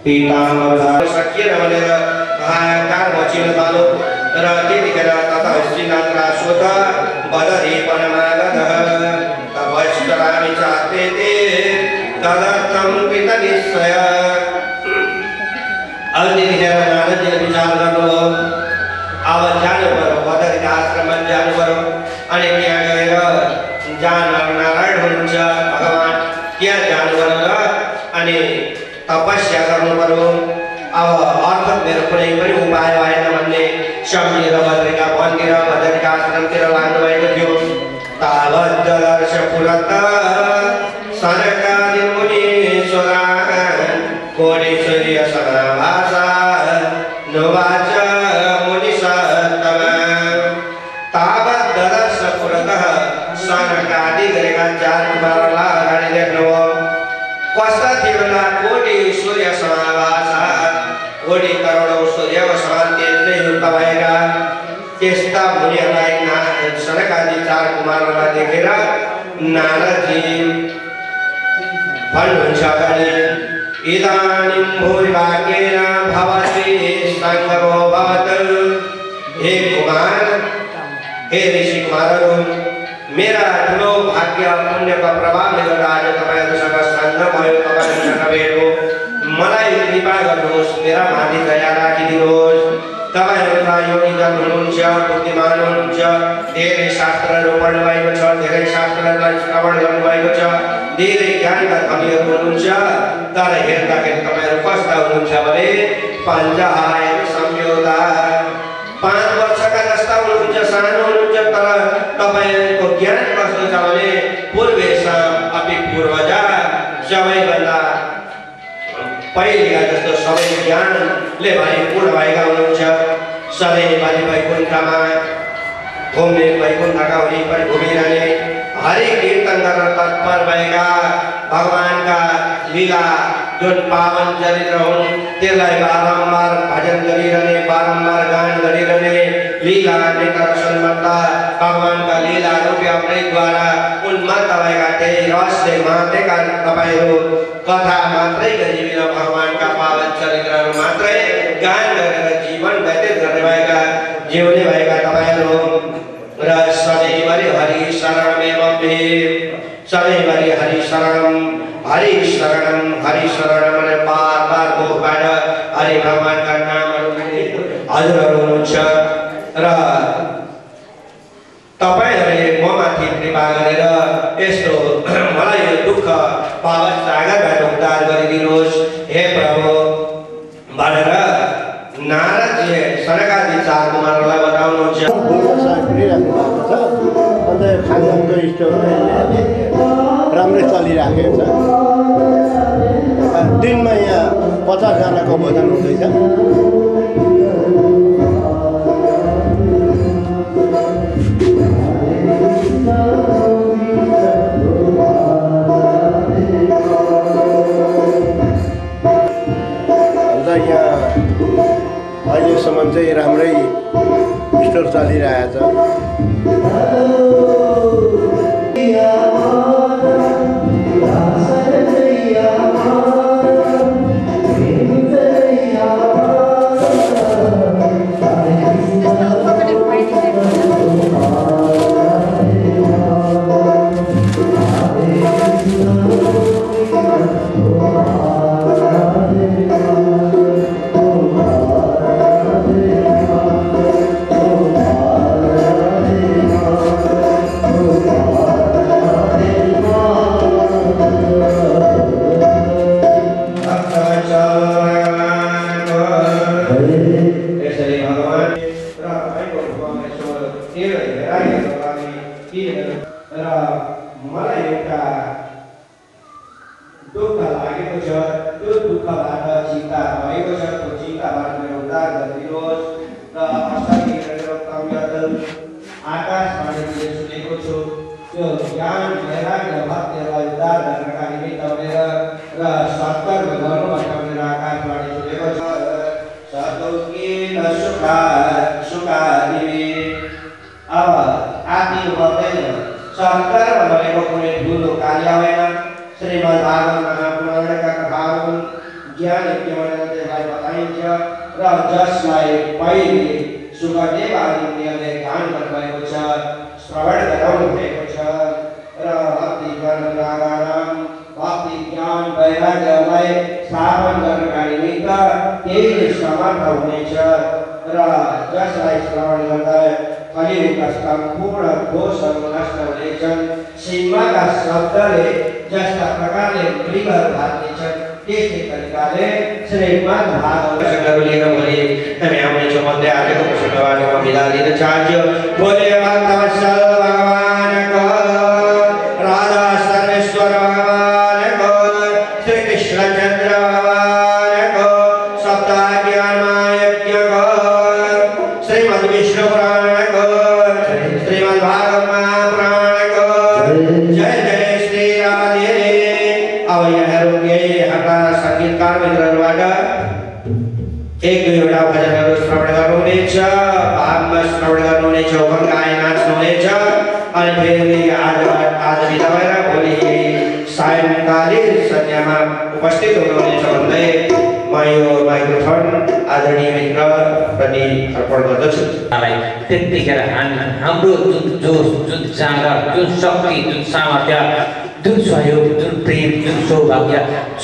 पीताम्बर सकिएर भनेर हाहाकार मचिन थाल्यो र त्यतिखेर तथा श्रीनाथका सोध बदरी पनमागधः तपश्चरामि चाते ते तदर्थं कृतनिश्चय। अब त्यतिखेर नारदजीले विचार गर्नुभयो अब जानु पर्यो बदरीका आश्रममा जानु पर्यो अनि त्यहाँ गएर जहाँ नारायण हुनुहुन्छ भगवान त्यहाँ जानु पर्यो र अनि तपस्या गर्नु पर्यो। अब अर्थात् मेरो कुनै पनि उपाय भएन भन्ने सम्झेर बदरीका वनतिर बदरीका आश्रमतिर लाग्नु भएको थियो। तावत् ददर्श पुरत सनकादि मुनीश्वरान् कोटीश्वर्य समाभासा नुवाच मुनिसत्तम। तावत् ददर्श पुरतः सनकादि गरेका चार कुमारलाई अगाडि देख्नुभयो। कस्ता थियो भन्दा कोटी सूर्य समाभासा कोटी करोडौं सूर्यको समान तेजले युक्त भएका त्यस्ता मुनिहरूलाई सनकादि चार कुमारलाई देखेर नारदजी भन्नुहुन्छ अगाडि इदानीं भूरिभाग्येन भवति संगमो भवतु। हे कुमार हे ऋषि कुमारहरू मेरा ठुलो भाग्य पुण्यका प्रभावले गर्दा आज तपाईहरुसँग सङ्ग भयो तपाईहरुसँग भेट हो। मलाई कृपा गर्नुहोस् मेरा माथि दया राखिदिनुहोस्। तपाईहरु त योगिजन हुनुहुन्छ बुद्धिमान हुनुहुन्छ धेरै शास्त्रहरू पढ्नु भएको छ धेरै शास्त्रहरूलाई श्रवण गर्नु भएको छ धेरै ज्ञानका धनीहरू हुनुहुन्छ तर हेर्दाखेरि तपाईहरु कस्ता हुनुहुन्छ भने पञ्चहायन संयोदा 5 वर्षका जस्ता हुनुहुन्छ सानो हुनुहुन्छ तर तपाईहरुको ज्ञान कस्तो छ भने पूर्वेशम अपि पूर्वजा सबैभन्दा पहिलेका जस्तो सबै ज्ञानले भरिपूर्ण भएका हुनुहुन्छ। सधैँभरि वैकुण्ठमा घुम्ने वैकुण्ठका वरिपरि घुमिरहने हरि कीर्तन गर्न तत्पर भएका भगवानका लीला जुन पावन चरित्र हुन् त्यसलाई बारम्बार भजन गरिरहने बारम्बार गान गरिरहने लीला निकर्षणबाट भगवानका लीला रूपी अमृतद्वारा उन्मत्त भएका त्यही रहस्य मातेका तपाईहरू कथा मात्रै गरिबिन भगवानका पावन चरित्रहरू मात्रै गान गरेर जीवन व्यतीत गर्ने भएका जिउने भएका तपाईहरू र सधैँभरि हरि शरणमेवं मे सधैँभरि हरि शरणम हरि शरणम भने बार बार मुखबाट हरि भगवानका नामहरू पनि हजुरहरू हुनुहुन्छ र तपाईहरुले ममाथि कृपा गरेर यस्तो मलाई यो दुःख पावन सागरबाट उद्धार गरिदिनुहोस् हे प्रभु भनेर नारदजी सनकादि चार कुमारलाई बताउनुहुन्छ। अन्त खानदानको स्टोर राम्रै चलिराखेको छ। दिनमा यहाँ 50 जनाको भोजन हुँदैछ। अहिलेसम्म चाहिँ राम्रै स्टोर चलिरहेछ। ज्ञान यज्ञलाई बताइन्छ र जसलाई पहिले सुखदेव आदिले गान गर्नुभएको छ श्रवण गराउनु भएको छ र भक्ति ज्ञान वैराग्यलाई स्थापन गर्नका निमित्त त्यही समर्थ हुनेछ र जसलाई श्रवण गर्दा कलियुगका सम्पूर्ण दोषहरू नष्ट हुनेछन् सिंहका शब्दले जस्ता प्रकारले मृगहरू भाग्नेछन् त्यस्तै तरिकाले श्रीमद् भागवतहरू लिएर भोलि हामी आउनेछौँ भन्दै आएको प्रसङ्गबाट म बिदा लिन चाहन्छु बोले भक्तवत्सल भगवानको राधा सर्वेश्वर भगवानको श्री कृष्णचन्द्र भगवानको सप्ताज्ञानमा यज्ञको श्रीमद् विष्णु पुराणको श्रीमद् भागवत महापुराणको जय जय श्री राधे। अब यहाँहरू केही हाम्रा सङ्गीतकार मित्रहरूबाट एक दुईवटा भजनहरू श्रवण गर्नुहुनेछ भागमा श्रवण गर्नुहुनेछ गायन नाच्नुहुनेछ अनि फेरि आज बिदा भएर भोलि सायंकालीन सन्ध्यामा उपस्थित हुनुहुनेछ भन्दै म यो माइक्रोफोन आदरणीय मित्रप्रति अर्पण गर्दछु। त्यतिखेर हाम्रो जुन जोस जुन जाँगर जुन शक्ति जुन सामर्थ्य जुन सहयोग जुन प्रेम जुन सौभाग्य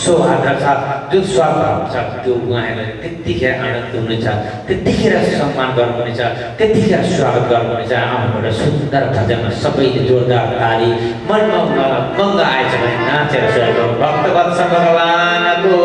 सौहार्द छ जुन स्वभाव छ त्यो उहाँहरूलाई त्यतिखेर आनन्द हुनेछ त्यतिखेर सम्मान गर्नुहुनेछ त्यतिखेर स्वागत गर्नुहुनेछ। आउनुभयो सुन्दर भजनमा सबैले जोरदार ताली मनमा मङ्ग आएछ भने नाचेर सहयोग भक्तवत्सल भगवानको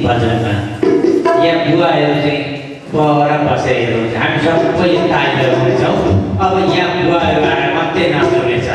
भजनमा यहाँ बुवाहरू चाहिँ पर बसेर हामी सबै तालिएर हुन्छौँ। अब यहाँ बुवाहरू आएर मात्रै नाच्नुहुनेछ।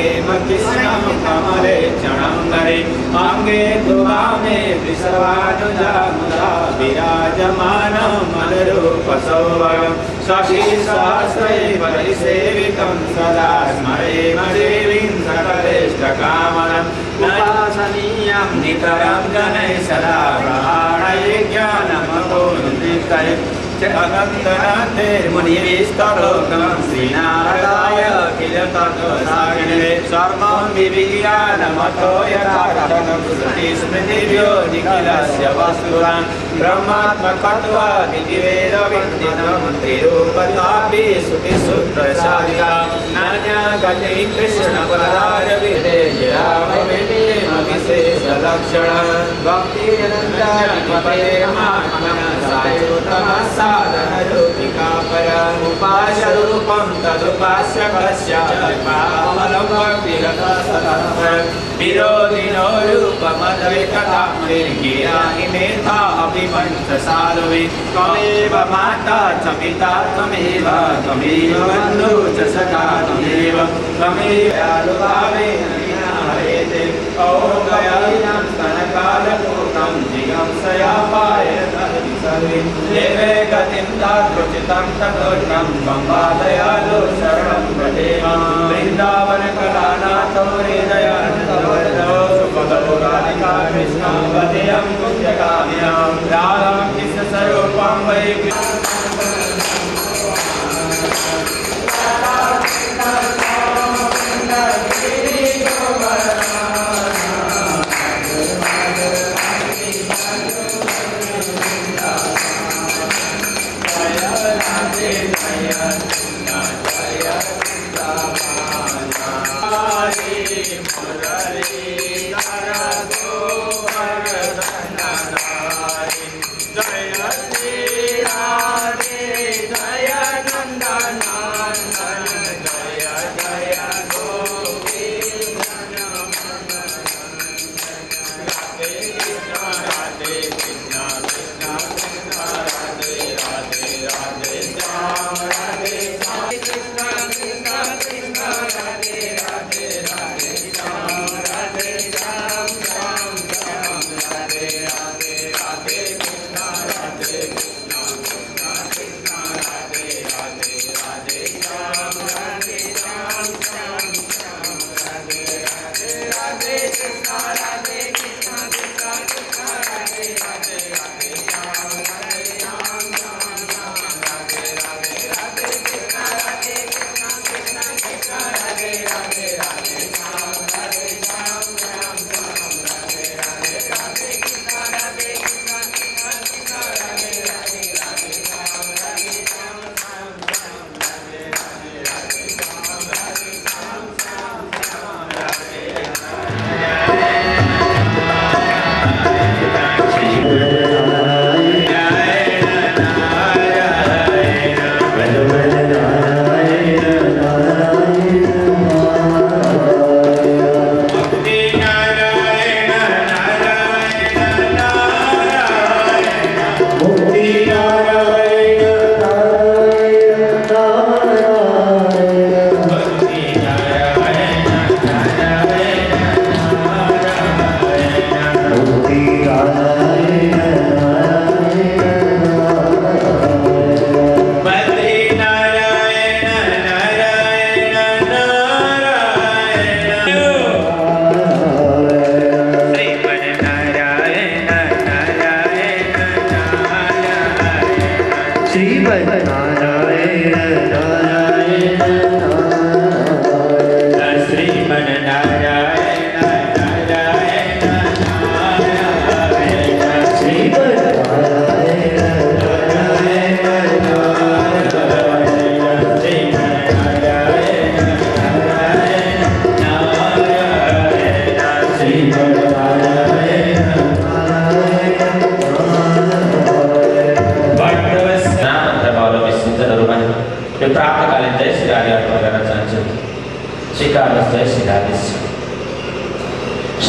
कृष्णं कमले क्षणंगरे अंगे तु वामे वृषभानुजामुदा विराजमानं मनरूपसौवरं शशिसहस्रे परिसेवितं सदा स्मरेम देवीं सकलेष्टकामनं उपासनीयं नितरं जनैः सदा प्रहाणये ज्ञानमतो निर्दिष्टये अनन्तनाथे मुनिविस्तलोकं श्रीनारदाय किल तत्त्वसागिने सर्वं विविज्ञानमतो यथार्थं श्रुतिस्मृतिभ्यो निखिलस्य वस्तुरान् ब्रह्मात्मकत्वादिति वेदविदितं त्रिरूपतापि श्रुतिसूत्रसाधिका नान्यगति कृष्णपदारविधेयविशेषलक्षणं भक्तिरनन्दाधिपतेर्मात्मनः सायुतमः साधनरूपिकापरमुपास्यरूपं तदुपास्यकस्य पावलं भक्तिरतसतः विरोधिनो रूपमद्वैततां निर्गिराहिमेथा अपि पञ्चसालुवे त्वमेव माता च पिता त्वमेव बन्धु च सखा त्वमेव अनुभावेन हरेते ॐ गयानां स्तनकालपूर्णं जिगंसयापायतः सर्वे देवे गतिं तादृचितं ततोष्णं बम्बादयालो शरणं प्रदेम वृन्दावनकलानाथो हृदयानन्दवर्धो सुखदो राधिका कृष्णं वदेयं पुण्यकाम्यां राधां कृष्णस्वरूपं वै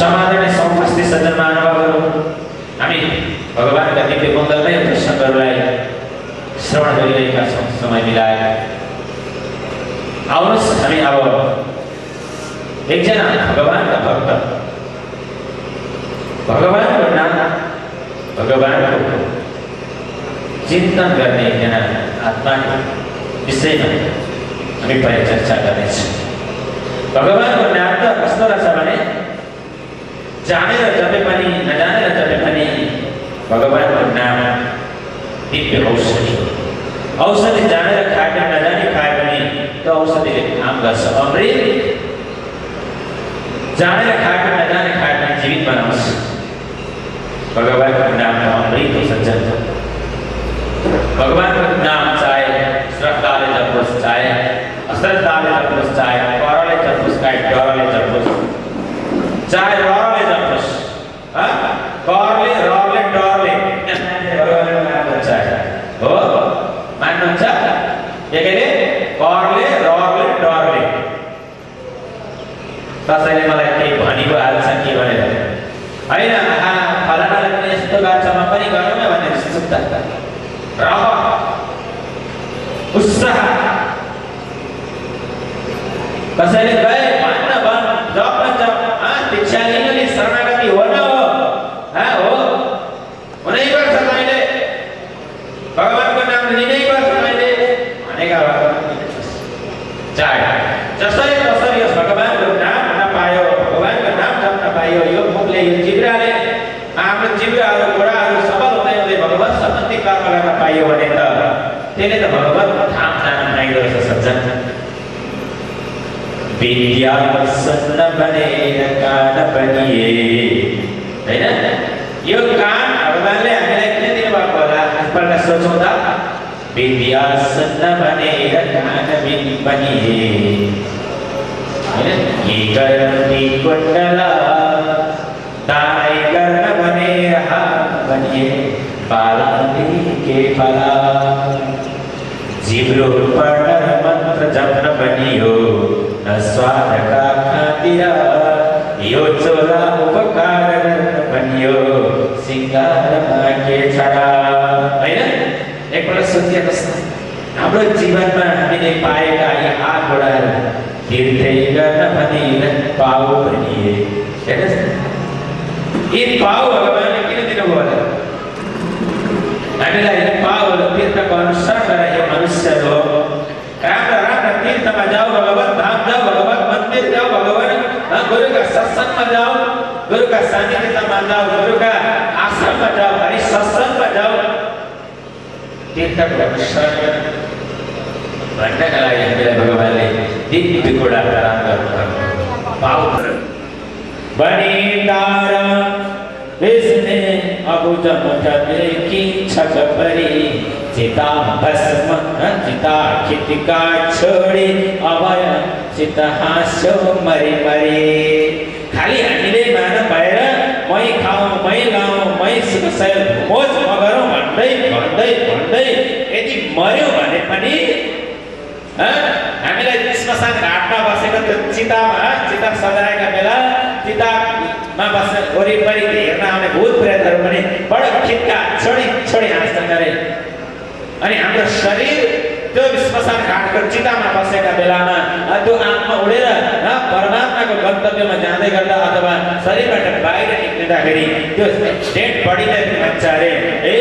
समाधान सौपस्थित सज्जन महानुभावहरू हामी भगवानका दिव्य मङ्गलमय प्रसङ्गहरूलाई श्रवण गरिरहेका छौँ समय मिलाएर। आउनुहोस् हामी अब एकजना भगवानका भक्त भगवानको नाम भगवानको चिन्तन गर्ने एकजना आत्माको विषयमा हामी परिचर्चा गर्नेछौँ। भगवानको नाम त कस्तो रहेछ भने जानेर जपे पनि नजानेर जपे पनि भगवानको नाम दिव्य औषधि हो। औषधि जानेर खाए पनि नजानी खाए पनि त्यो औषधिले काम गर्छ। अमृत जानेर खाए पनि नजाने खाए पनि जीवित बनाउँछ। भगवानको नाम अमृत हो सज्जन। भगवानको नाम चाहे श्रद्धाले जपोस्, चाहे अश्रद्धाले जपोस्, चाहे करले जपोस्, चाहे डरले जपोस्, चाहे रहले जपोस्, करले रहले डरले भगवानको नाम चाहे हो मान्नुहुन्छ। के अरे करले रहले डरले कसैले मलाई केही भनिको हाल्छ के भनेर होइन, फलानाले पनि यस्तो गर्छ म पनि गरौँ न भनेर सुत्ता रह उत्साह कसैले गए भन्न भन जप जप दीक्षा लिनु शरणागति हो न हो हुनै पर्छ। मैले भगवानको नाम लिनै पर्छ मैले भनेका चाहे जसरी कसरी यस भगवानको नाम नपायो, भगवानको नाम जप्न पाइयो, यो मुखले यो जिब्राले आफ्नो जिब्राहरू गोडाहरू सबल हुँदै हुँदै भगवत सम्बन्धी कर्म गर्न पाइयो भने त त्यसले त भगवतको धाम जान पाइँदो रहेछ सज्जन। विद्या प्रसन्न बनेर कान बनिए होइन, यो कान भगवानले हामीलाई किन दिनुभएको होला एकपल्ट सोचौँ त। विद्या सन्न बनेर कान बनिए होइन, के गर्दी कुण्डला तारै गर्न बनेर हात बनिए बालाले के फला। जिब्रो पढ्न मन्त्र जप्न बनियो न स्वादका खातिर, यो चोला उपकार गर्न बनियो सिङ्गारमा के छरा होइन। एकपल्ट सोचिएकोस् हाम्रो जीवनमा हामीले पाएका यी हात गोडाहरू तीर्थै गर्न भनेर पाउ भनिए हेर्नुहोस् यी पाउ भगवानले किन दिनुभयो होला। हामीलाई पाउहरू तीर्थको अनुसरण गरेर यो मनुष्य हो राम्रा राम्रा तीर्थमा जाऊ, भगवत धाम जाऊ, भगवत मन्दिर जाऊ, भगवान गुरुका सत्सङ्गमा जाऊ, गुरुका सान्निध्यमा जाऊ, गुरुका आश्रममा जाऊ, हरि सत्सङ्गमा जाऊ, तीर्थको अनुसरण भन्नका लागि हामीलाई भगवानले दिव्य गुणा प्रदान गर्नुभएको पाउ बनिदार इसने अबुझ मुठ की छक परी चिता भस्म चिता खितिका छोडी अभय चित हाँस्यो मरी मरी। खाली हामीले मान भएर मै खाउँ मै लाउँ मै सुख शैल मोज मगरौँ भन्दै भन्दै भन्दै यदि मर्यो भने पनि हामीलाई श्मशान घाटमा बसेको त्यो चिता सजाएका बेला चितामा बस्ने वरिपरि हेर्न आउने भूत प्रेतहरू पनि बडो खिटका छोडी छोडी हाँस्छन् अरे। अनि हाम्रो शरीर त्यो श्मशान घाटको चितामा बसेका बेलामा त्यो आत्मा उडेर परमात्माको गन्तव्यमा जाँदै गर्दा अथवा शरीरबाट बाहिर निक्लिँदाखेरि त्यो डेड बडीलाई भन्छ अरे ए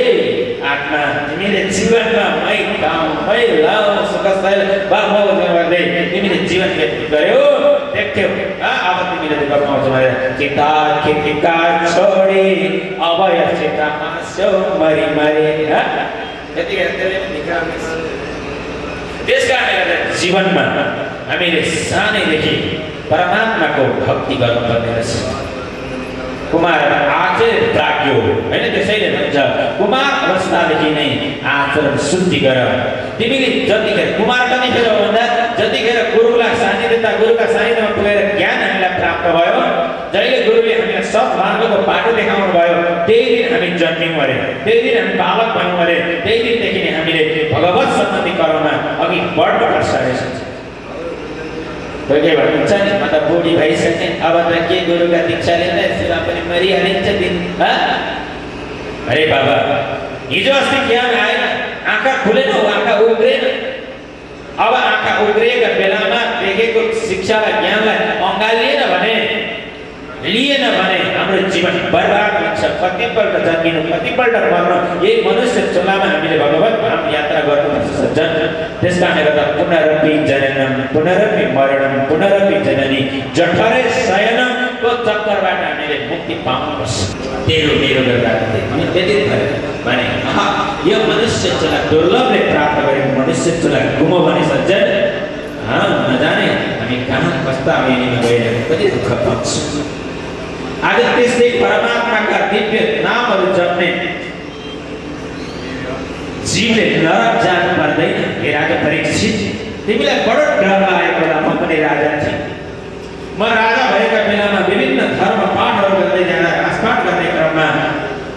आत्मा तिमीले जीवनमा मै खाऊ मै लाऊ सुख शैल मोज गर्दै तिमीले जीवन व्यतीत गर्यौ देख्यौ, अब तिमीले दुःख पाउँछौ भनेर चिता खितिका छोडी अभय चिता हाँस्यौ मरी मरी। त्यसकारणले गर्दा जीवनमा हामीले सानैदेखि परमात्माको भक्ति गर्नुपर्ने रहेछ। कुमार आचरण प्राज्ञो होइन, त्यसैले भन्छ कुमार अवस्थादेखि नै आचरण शुद्धि गर। तिमीले जतिखेर कुमार कतिखेर हो भन्दा जतिखेर गुरुका सानिध्यमा पुगेर ज्ञान हामीलाई प्राप्त भयो, जहिले गुरुले हामीलाई सद्मार्गको बाटो देखाउनु भयो त्यही दिन हामी जन्म्यौँ अरे, त्यही दिन हामी बालक भयौँ अरे, त्यही दिनदेखि नै हामीले भगवत सम्बन्धी कर्ममा अघि बढ्न पर्छ रहेछ। कोही भन्छ नि म त बुढी भइसकेँ अब त के गुरुका दीक्षा लिँदा यसमा पनि मरिहालिन्छ दिन। अरे बाबा हिजो अस्ति ज्ञान आएन, आँखा खुलेन, आँखा उग्रेन। अब आँखा उग्रिएका बेलामा देखेको शिक्षालाई ज्ञानलाई अँगालिएन जीवन बर्बाद हुन्छ कतिपल्ट जन्मिनु कतिपल्ट मर्नु यही मनुष्य चोलामा हामीले भगवत धाम यात्रा गर्नुपर्छ सज्जन त्यसकारणले गर्दा पुनरपि जननम पुनरपि मरणम पुनरपि जननी जठरे शयनको चक्करबाट हामीले मुक्ति पाउनुपर्छ तेरो मेरो गर्दा अनि त्यति भने यो मनुष्य चोला दुर्लभले प्राप्त गरेको मनुष्य चोला गुमो भने सज्जन नजाने हामी कहाँ कस्ता अभियानमा गएर कति दुःख पाउँछौँ आज त्यस्तै परमात्माका दिव्य नामहरू जप्ने जीवले नरक जानु पर्दैन हे राजा परीक्षित तिमीलाई बडो डर लागेको बेला म पनि राजा थिएँ म राजा भएका बेलामा विभिन्न धर्म पाठहरू गर्दै जाँदा राजपाठ गर्ने क्रममा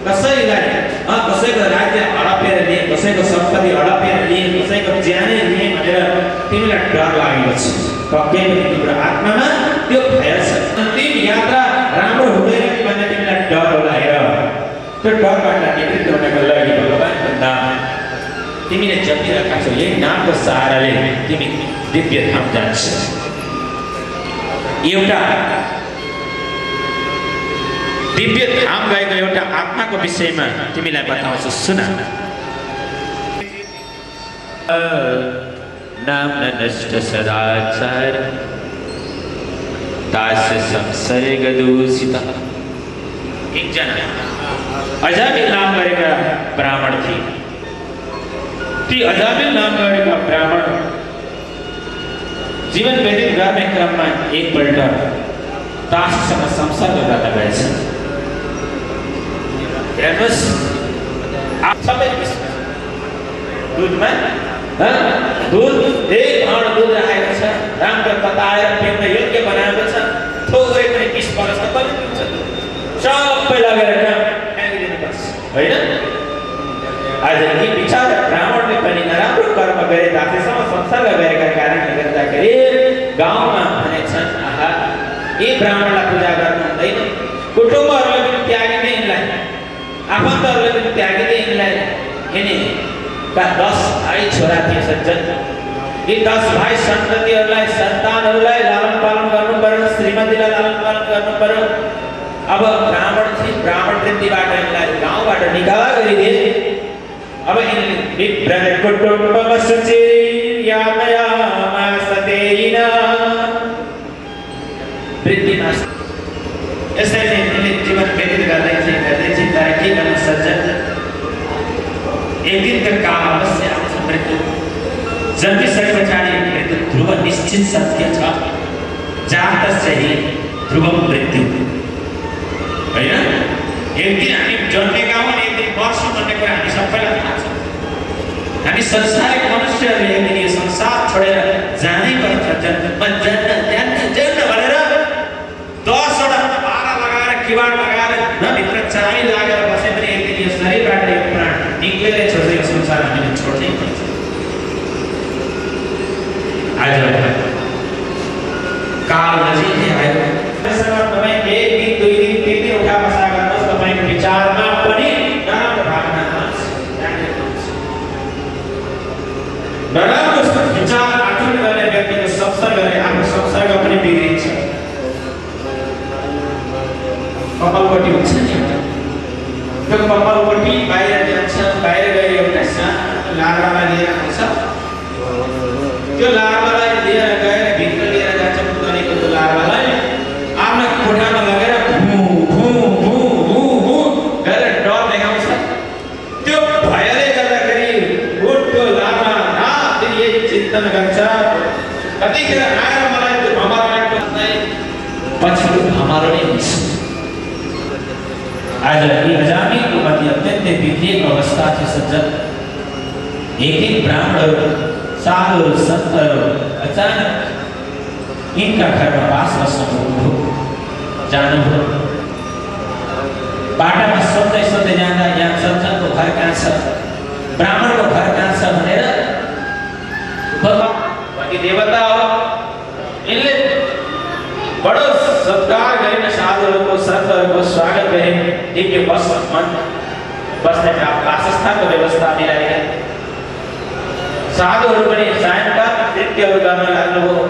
कसैको राज्य हडपेर लिए कसैको सम्पत्ति हडपेर लिए कसैको ज्यानै लिए भनेर तिमीलाई डर लागेको छ पक्कै पनि तिम्रो आत्मामा त्यो भय छ अन्तिम यात्रा राम्रो हुँदैन कि भन्ने तिमीलाई डर होला हेर त्यो डरबाट निवृत्त हुनको लागि भगवानको नाम तिमीले जपिरहेका छौ यही नामको सहाराले तिमी दिव्य धाम जान्छ एउटा दिव्य धाम गएको एउटा आत्माको विषयमा तिमीलाई बताउँछु सुन नाम नष्ट सदाचार दास संसर्ग दूषित एकजना अजामिल नाम गरेका ब्राह्मण थिए ती अजामिल नाम गरेका ब्राह्मण जीवन व्यतीत गर्ने क्रममा एकपल्ट दाससँग संसर्ग गर्न गएछन् हेर्नुहोस् आप सबै दुधमा दूध एक भाँड दूध राखेको छ राम्रो तताएर पिउन योग्य बनाएको छ थोरै पनि पिस पर्छ कसले पिउँछ सबै लगेर फ्याँकिदिनुपर्छ होइन आज यी विचार ब्राह्मणले पनि नराम्रो कर्म गरे दासेसँग संसर्ग गरेका कारणले गर्दाखेरि गाउँमा भनेछन् आहा यी ब्राह्मणलाई पूजा गर्नु हुँदैन कुटुम्बहरूले पनि त्यागिँदै यिनलाई आफन्तहरूले पनि त्यागिँदै यिनलाई यिनी 10 भाइ छोरा थिए सज्जन यी 10 भाइ सन्ततिहरूलाई सन्तानहरूलाई लालन पालन गर्नु पर्यो श्रीमतीलाई लालन पालन गर्नु पर्यो अब ब्राह्मण थिए ब्राह्मण वृत्तिबाट यिनलाई गाउँबाट निकाला गरिदिए अब यिनले विप्रद कुटुम्बम शुचिर्यामयामा सतेना वृत्तिमा यसैले यिनले जीवन व्यतीत गर्दै थिए तर के गर्नु सज्जन एक दिनको काल अवश्य आउँछ मृत्यु जन्मिसके पछाडि मृत्यु ध्रुव निश्चित सत्य छ जातस्य ध्रुवम मृत्यु होइन एक दिन हामी जन्मेका हौँ एक दिन मर्छौँ भन्ने कुरा हामी सबैलाई थाहा छ हामी संसारिक मनुष्यहरूले एक दिन यो संसार छोडेर जानै पर्छ जन्म भनेर 10 वटा बारा लगाएर किवाड लगाएर भित्र चाबी लागेर बसे पनि एक दिन यो शरीरबाट यो प्राण निक्लेर छोड्छ यो संसार हामीले छोड्दै पर्छ आज काल नजिकै आयो तपाईँ एक दिन दुई दिन तिन दिन उठा बसा गर्नुहोस् तपाईँको विचारमा पनि नराम्रो भावना आउँछ नराम्रो विचार आचरण गर्ने व्यक्तिको संसर्गले आफ्नो संसर्ग पनि बिग्रिन्छ कपालपट्टि हुन्छ नि त्यो कपालपट्टि बाहिर जान्छ बाहिर गएर एउटा सानो लार्वालाई लिएर आउँछ त्यो लार्वालाई लिएर गएर भित्र लिएर जान्छ पुतलीको त्यो लार्वालाई आफ्नो कोठामा लगेर भू भू भू भू भू गरेर डर देखाउँछ त्यो भयले गर्दाखेरि त्यो लार्वा रातदिन यही चिन्तन गर्छ कतिखेर आएर मलाई त्यो भमराको पछि भमरो नै हुन्छ आज यी अजामिलको मध्य अत्यन्तै विवेक अवस्था थियो सज्जन एक दिन ब्राह्मणहरू साधुहरू सन्तहरू अचानक यिनका घरमा बास बस्नुभयो जानुभयो बाटामा सोध्दै सोध्दै जाँदा यहाँ सज्जनको घर कहाँ छ ब्राह्मणको घर कहाँ छ भनेर कति देवता हो यिनले बडो सत्कार गरिने साधुहरूको सन्तहरूको स्वागत गरे दिव्य बस्ने वासस्थानको व्यवस्था मिलाएर साधुहरू पनि सायंकाल नृत्यहरू गर्न लाग्नुभयो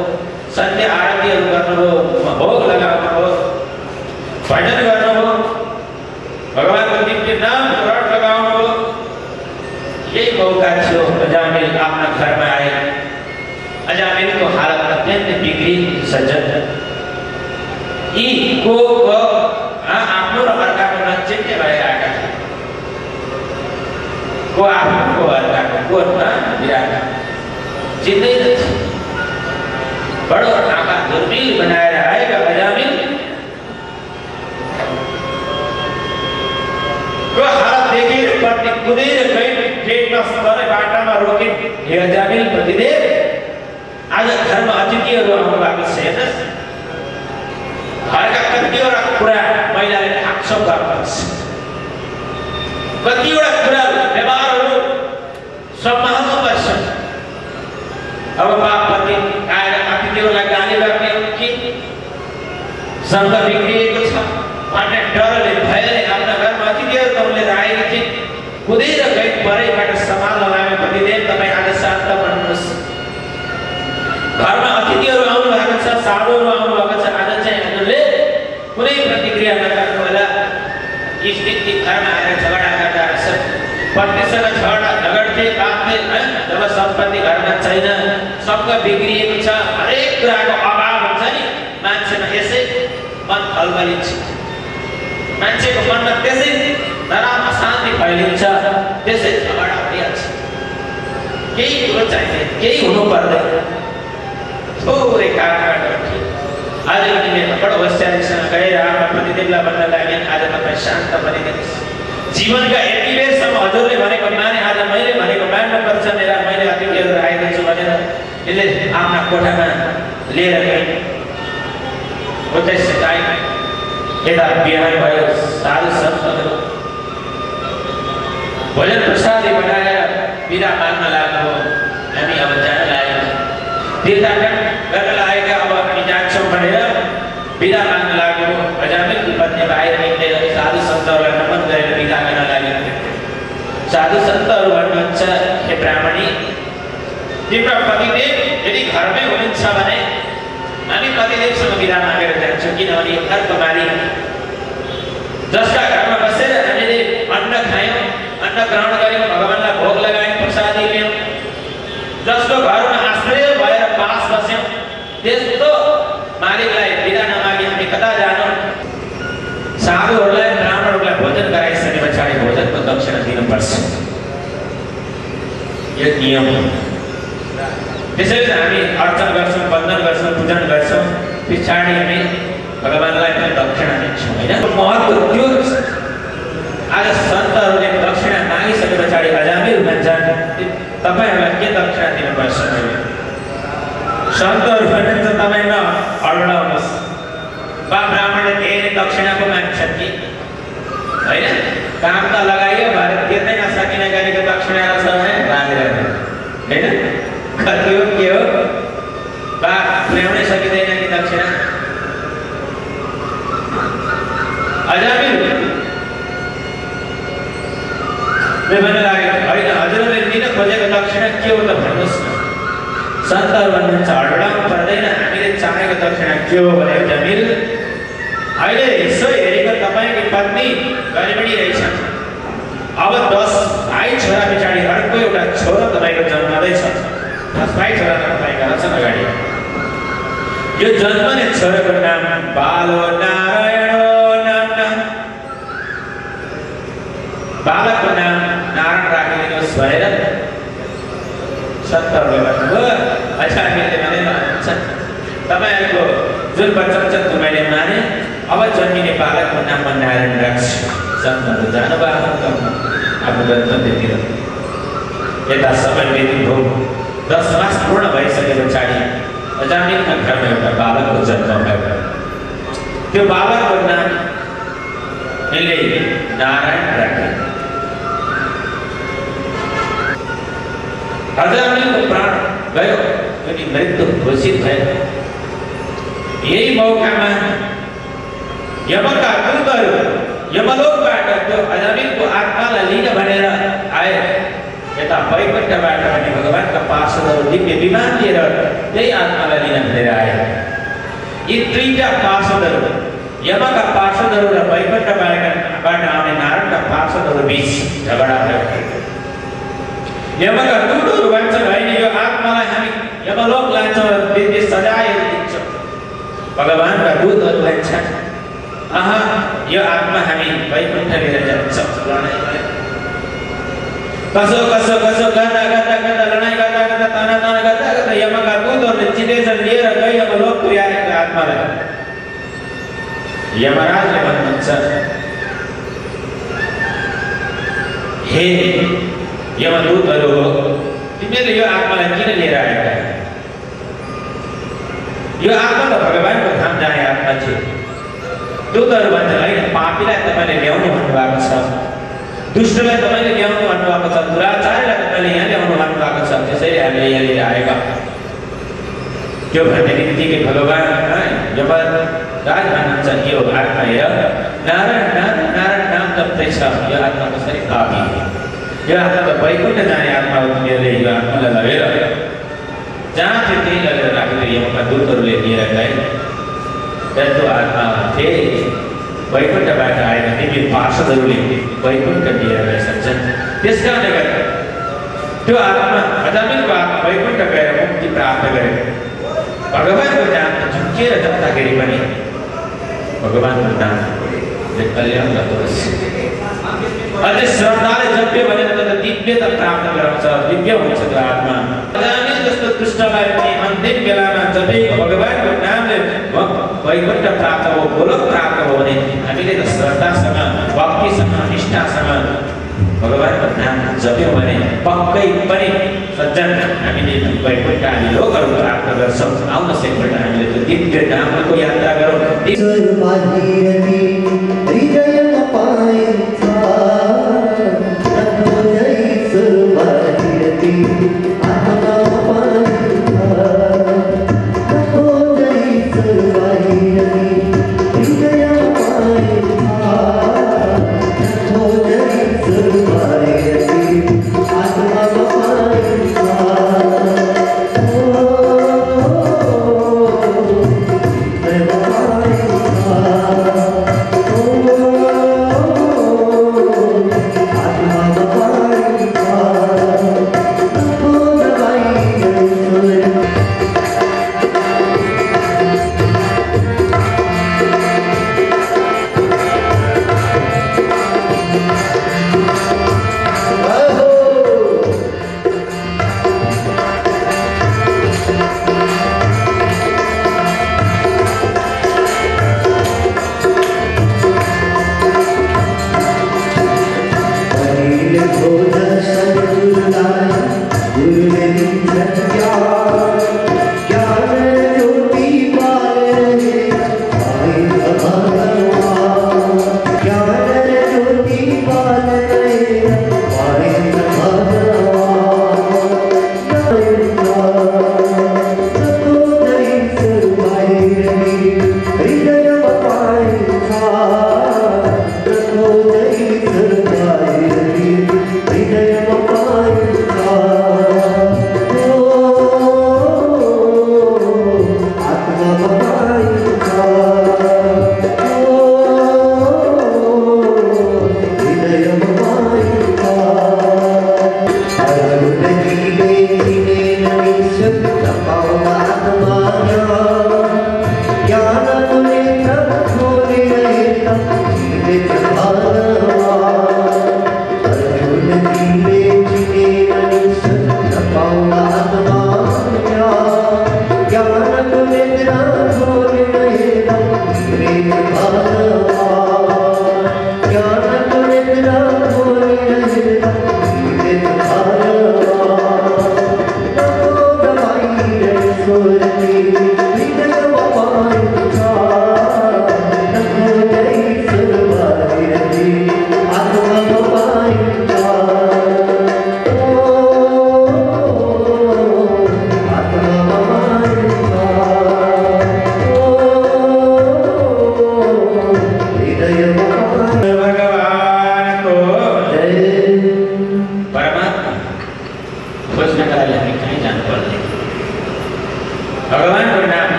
सन्ध्या आरतीहरू गर्नुभयो भोग लगाउनुभयो भजन गर्नुभयो अजामिलको हालत अत्यन्तै बिग्रिएको सज्जन यी को आफ्नो र अर्काको नचिन्ने भएर आएका थिए को आफ्नो को अर्काको कोरमा बिराएका चिन्दैन बडो आँखा दुर्मिल बनाएर आएका अजामिल को हालत देखेर पत्नी कुदेर गई गेटमा सधैँ बाटामा रोके हे अजामिल पतिदेव आज घरमा अतिथिहरू आउनु भएको छ हेर्नुहोस् घरका कतिवटा कुरा महिलाले ढाकछोप गर्नुपर्छ कतिवटा कुराहरू व्यवहारहरू सम्हाल्नुपर्छ अब बाप पति आएर अतिथिहरूलाई गाली गर्ने कि सँग बिग्रिएको छ भन्ने डरले भयले आफ्ना घरमा अतिथिहरू त उनले राखेको थिए कुदेर गई परैबाट सम्हाल्न लागे पतिदेव तपाईँ आज शान्त बन्नुहोस् घरमा अतिथिहरू आउनु भएको छ साधुहरू आउनु भएको छ आज चाहिँ हजुरले कुनै प्रतिक्रिया नगर्नु होला स्थिति घरमा आएर झगडा गर्दा रहेछ पत्नीसँग झगड्थे बाँध्थे जब सम्पत्ति घरमा छैन सबका बिग्रिएको छ हरेक कुराको अभाव हुन्छ नि मान्छेमा यसै मन हल्बलिन्छ मान्छेको मनमा त्यसै नराम्रो अशान्ति फैलिन्छ त्यसै झगडा भइहाल्छ केही कुरो चाहिँदैन केही हुनु पर्दैन थोरै कारणबाट आज उनीले बडो होसियारीसँग गएर आफ्ना पतिदेवलाई भन्न लाग्यो आज तपाईँ शान्त बनिदिनुहोस् जीवनका यति बेरसम्म हजुरले भनेको माने आज मैले भनेको मान्नुपर्छ मेरा मैले अतिथिहरू राखेको छु भनेर यसले आफ्ना कोठामा लिएर गए उद्देश्य चाहिँ यता बिहान भयो साधु सन्तहरू भोजन प्रसादी बनाएर बिदा माग्न लाग्यो हामी अब जान लाग्यौँ तीर्थाटन गर्न लागेका अब हामी जान्छौँ भनेर बिदा माग्न लाग्यो अजामिलको पत्नी बाहिर निक्लेर साधु सन्तहरूलाई नमन गरेर बिदा गर्न लाग्यो साधु सन्तहरू भन्नुहुन्छ हे ब्राह्मणी तिम्रो पतिदेव यदि घरमै हुनुहुन्छ भने हामी पतिदेवसँग बिदा मागेर जान्छौँ किनभने यो घरको मालिक जसका घरमा बसेर हामीले अन्न खायौँ अन्न ग्रहण गऱ्यौँ भगवान्लाई भोग लगायौँ प्रसादी ल्यायौँ जसको घरमा आश्रय भएर पास बस्यौँ त्यस्तो मालिकलाई बिदा नमागी हामी कता जानौँ साधुहरूलाई ब्राह्मणहरूलाई भोजन गराइसके पछाडि भोजनको दक्षिणा दिनुपर्छ यो नियम हो त्यसैले हामी अर्चन गर्छौँ वन्दन गर्छौँ पूजन गर्छौँ पछाडि हामी भगवान्लाई पनि दक्षिणा दिन्छौँ होइन महत्त्व त्यो आज सन्तहरूले दक्षिणा मागिसके पछाडि अजामिल भन्छन् तपाईँहरूलाई के दक्षिणा दिनुपर्छ मैले सन्तहरू भन्छ तपाईँ नअड्लाउनुहोस् बा ब्राह्मणले धेरै दक्षिणाको माग्छन् कि होइन काम त लगाइयो भएर तिर्नै नसकिने गरेको दक्षिणा छ भने बाँधेर होइन कति हो के हो बा ल्याउनै सकिँदैन कि दक्षिणा अजामिल भन्न लाग्यो होइन हजुरले दिन खोजेको दक्षिणा के हो त भन्नुहोस् न सन्तहरू भन्नुहुन्छ हडबडाउनु पर्दैन हामीले चाहेको दक्षिणा के हो भने अजामिल अहिले यसो हेरेको तपाईँको पत्नी गरिबडी रहेछन् अब 10 भाइ छोरा पछाडि अर्को एउटा छोरा तपाईँको जन्मदैछ 10 भाइ छोरा तपाईँका रहेछन् अगाडि यो जन्मने छोराको नाम बालो नारायणो नाम बालकको नाम नारायण राखिदिनुहोस् भनेर सन्तहरूले भन्नुभयो अजामिलले भनेर भन्छ तपाईँहरूको जुन बच्चा छ त्यो मैले माने अब जन्मिने बालकको नाम म नारायण राख्छु सन्तहरू जानुभयो आफ्नो गन्तव्यतिर यता समय व्यतीत भयो 10 मास पूर्ण भइसके पछाडि अजामिलका घरमा एउटा बालकको जन्म भयो त्यो बालकको नाम यसले नारायण राखे अजामिलको प्राण गयो अनि मृत्यु घोषित भयो यही मौकामा यमका दूतहरू यमलोकबाट त्यो अजामिलको आत्मालाई लिन भनेर आए यता वैकुण्ठबाट पनि भगवान्का पार्षदहरू दिव्य विमान लिएर त्यही आत्मालाई लिन भनेर आए यी दुईटा पार्षदहरू यमका पार्षदहरू र वैकुण्ठबाट आउने नारायणका पार्षदहरू बीच झगडा भयो यमका दूतहरू भन्छन् होइन यो आत्मालाई हामी यमलोक लान्छ दिव्य सजायहरू दिन्छ भगवानका दूतहरूलाई छन् आहा यो आत्मा हामी वैकुण्ठ लिएर जान्छ कसो कसो कसो गर्दा गर्दा गर्दा लडाई गर्दा गर्दा ताना ताना गर्दा गर्दा यमका दूतहरूले चितेजन लिएर गए यमलोक पुर्याएको आत्मालाई यमराजले भन्नुहुन्छ हे यमदूतहरू हो तिमीले यो आत्मालाई किन लिएर आएका यो आत्मा त भगवानको धाम जाने आत्मा थियो दूतहरू भन्छ होइन पापीलाई तपाईँले ल्याउनु भन्नुभएको छ दुष्टलाई तपाईँले ल्याउनु भन्नुभएको छ दुराचारीलाई तपाईँले यहाँ ल्याउनु भन्नुभएको छ त्यसैले हामीले यहाँ लिएर आएका त्यो भन्ने बित्तिकै भगवान यमराज भन्नुहुन्छ यो आत्मा हेर नारायण नारायण नारायण नाम जप्दै छ यो आत्मा कसरी पापी यो आत्मा त वैकुण्ठ जाने आत्मा हो तिमीहरूले यो आत्मालाई लगेर जहाँ थियो त्यही लगेर राखेर यमका दूतहरूले लिएर गए र त्यो आत्मा थिए वैकुण्ठबाट आएका दिव्य पार्षदहरूले वैकुण्ठ लिएर गइसक्छन् त्यस कारणले गर्दा त्यो आत्मा अजामिलको आत्मा वैकुण्ठ गएर मुक्ति प्राप्त गरे भगवानको नाम झुक्किएर जप्दाखेरि पनि भगवानको नाम कल्याण गर्दछ अझै श्रद्धाले जप्यो भने त दिव्यता प्राप्त गराउँछ दिव्य हुन्छ त्यो आत्मा अजामिल जस्तो दुष्टलाई पनि अन्तिम बेलामा जपेको भगवानको नामले वैकुण्ठ प्राप्त हो गोलोक प्राप्त हो भने हामीले त श्रद्धासँग भक्तिसँग निष्ठासँग भगवानको नाम जप्यौँ भने पक्कै पनि सज्जन हामीले वैकुण्ठ आदि लोकहरू प्राप्त गर्छौँ आउनुहोस् एकपल्ट हामीले त्यो दिव्य नामको यात्रा गरौँ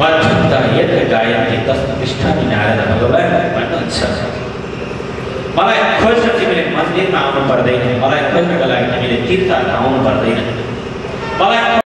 मध्यन्त यत्र गायन्ति तस्मिन् तिष्ठामि नारद भगवान् भन्नुहुन्छ मलाई खोज्न तिमीले मन्दिरमा आउनु पर्दैन मलाई खोज्नको लागि तिमीले तीर्थमा आउनु पर्दैन मलाई